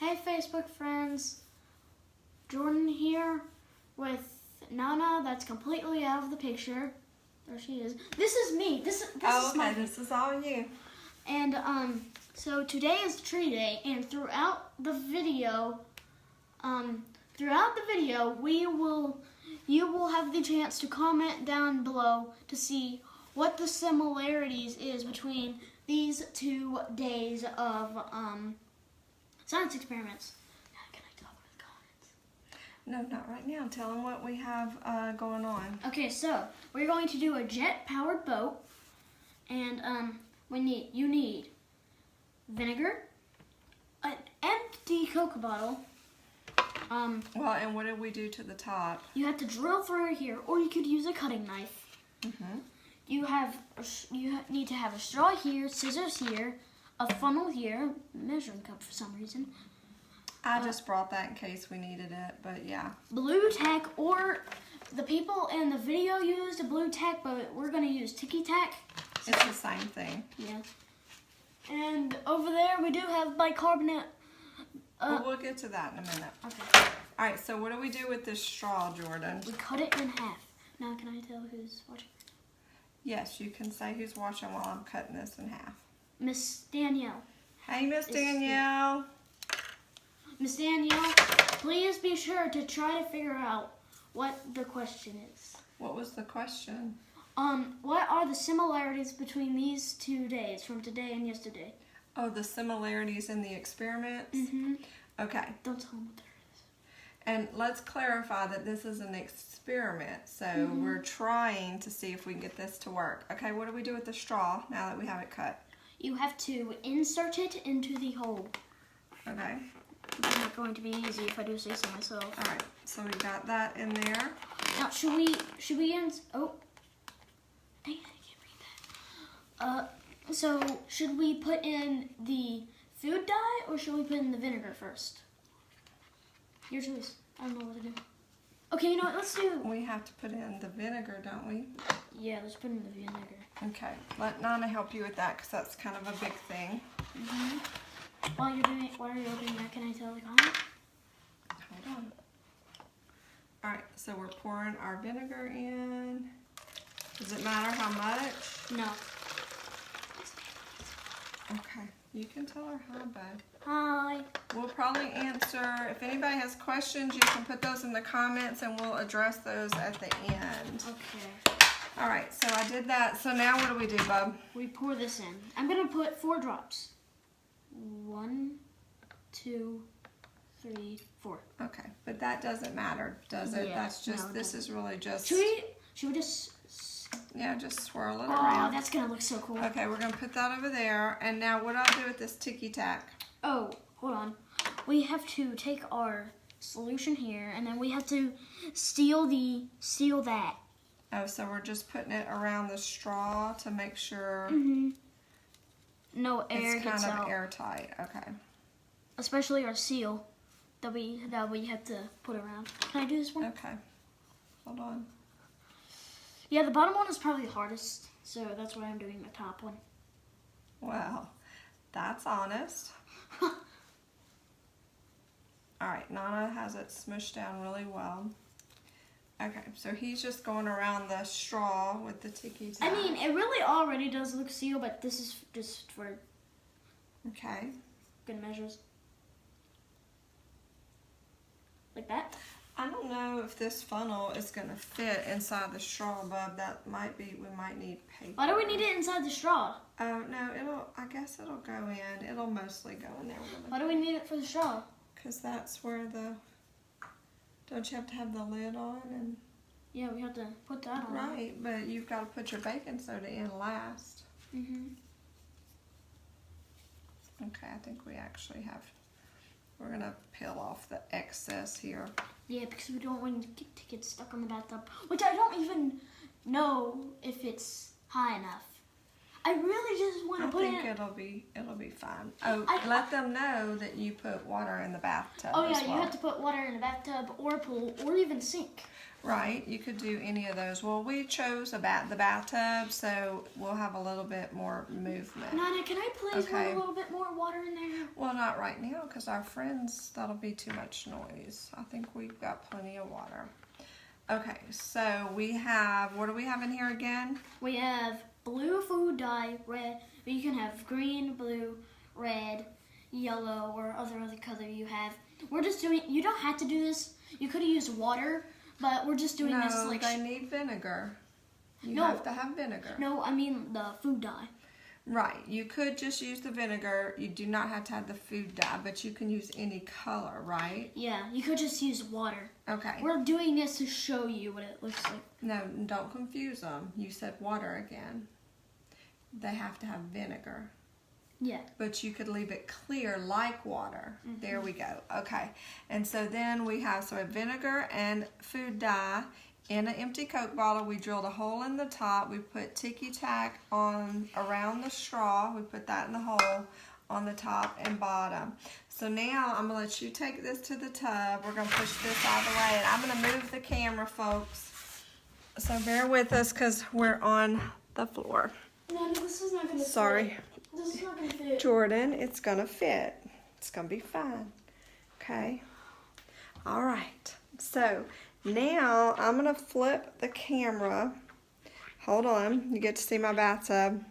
Hey Facebook friends, Jordan here with Nana that's completely out of the picture. There she is. This is me. This is my this is all you. And so today is tree day, and throughout the video, you will have the chance to comment down below to see what the similarities is between these 2 days of science experiments. Now, can I talk with comments? No, not right now. Tell them what we have going on. Okay, so we're going to do a jet-powered boat, and you need vinegar, an empty Coke bottle. Well, and what did we do to the top? You have to drill through here, or you could use a cutting knife. You need to have a straw here, scissors here, a funnel here, measuring cup for some reason. I just brought that in case we needed it, but yeah. Blue tack, or the people in the video used a blue tack, but we're going to use ticky tack. It's the same thing. Yeah. And over there we do have bicarbonate. Well, we'll get to that in a minute. Okay. All right, so what do we do with this straw, Jordan? We cut it in half. Now can I tell who's watching? Yes, you can say who's watching while I'm cutting this in half. Miss Danielle. Hey, Miss Danielle. Miss Danielle, please be sure to try to figure out what the question is. What was the question? What are the similarities between these 2 days, from today and yesterday? Oh, the similarities in the experiments? Okay. Don't tell them what there is. And let's clarify that this is an experiment, so we're trying to see if we can get this to work. Okay, what do we do with the straw now that we have it cut? You have to insert it into the hole. Okay. It's not going to be easy if I do say so myself. All right, so we got that in there. Now, should we oh, dang it, I can't read that. So should we put in the food dye or should we put in the vinegar first? Your choice. I don't know what to do. Okay, you know what? Let's do. We have to put in the vinegar, don't we? Yeah, let's put in the vinegar. Okay, let Nana help you with that because that's kind of a big thing. While are you doing that, can I tell the comment? Hold on. All right, so we're pouring our vinegar in. Does it matter how much? No. Okay, you can tell her hi, bud. Hi. We'll probably answer, if anybody has questions, you can put those in the comments and we'll address those at the end. Okay. All right, so I did that. So now what do we do, bub? We pour this in. I'm going to put 4 drops. 1, 2, 3, 4. Okay, but that doesn't matter, does it? Yeah, That's just, no, this is really just... Should we just... Yeah, just swirl it Oh, around. that's going to look so cool. Okay, we're going to put that over there. And now what do I do with this ticky tack? Oh, hold on. We have to take our solution here, and then we have to seal that. Oh, so we're just putting it around the straw to make sure No air it's gets kind of out. airtight. Okay. Especially our seal that we have to put around. Can I do this one? Okay. Hold on. Yeah, the bottom one is probably the hardest, so that's why I'm doing the top one. Well, that's honest. All right, Nana has it smushed down really well. Okay, so he's just going around the straw with the ticky tack. I mean, it really already does look sealed, but this is just for Okay. good measures. Like that. I don't know if this funnel is going to fit inside the straw, bub. That might be, we might need paper. Why do we need it inside the straw? Oh, no, I guess it'll go in. It'll mostly go in there. Why do we need it for the straw? Because that's where don't you have to have the lid on? And Yeah, we have to put that on. right, but you've got to put your baking soda in last. Okay, I think we actually have, we're going to peel off the excess here. Yeah, because we don't want it to get stuck on the bathtub, which I don't even know if it's high enough. I really just want to put I think in. it'll be fine. Oh, I- let them know that you put water in the bathtub. Oh yeah, as well. you have to put water in a bathtub or pool or even sink. Right, you could do any of those. Well, we chose the bathtub, so we'll have a little bit more movement. Nana, can I please put Okay. a little bit more water in there? Well, not right now, because our friends, that'll be too much noise. I think we've got plenty of water. Okay, so we have, what do we have in here again? We have blue food dye, red. You can have green, blue, red, yellow, or other color you have. We're just doing. You don't have to do this. You could have used water, but we're just doing this like. They need vinegar. You No. have to have vinegar. No, I mean the food dye. Right, you could just use the vinegar. You do not have to have the food dye, but you can use any color, right? Yeah, you could just use water. Okay. We're doing this to show you what it looks like. No, don't confuse them. You said water again. They have to have vinegar. Yeah. But you could leave it clear like water. Mm-hmm. There we go. Okay. And so then we have vinegar and food dye in an empty Coke bottle. We drilled a hole in the top. We put ticky tack on around the straw. We put that in the hole on the top and bottom. So now I'm going to let you take this to the tub. We're going to push this out of the way. And I'm going to move the camera, folks. So bear with us because we're on the floor. No, this is not going to Sorry. fit. This is not going to fit. Jordan, it's going to fit. It's going to be fine. Okay. All right. So now I'm going to flip the camera. Hold on. You get to see my bathtub.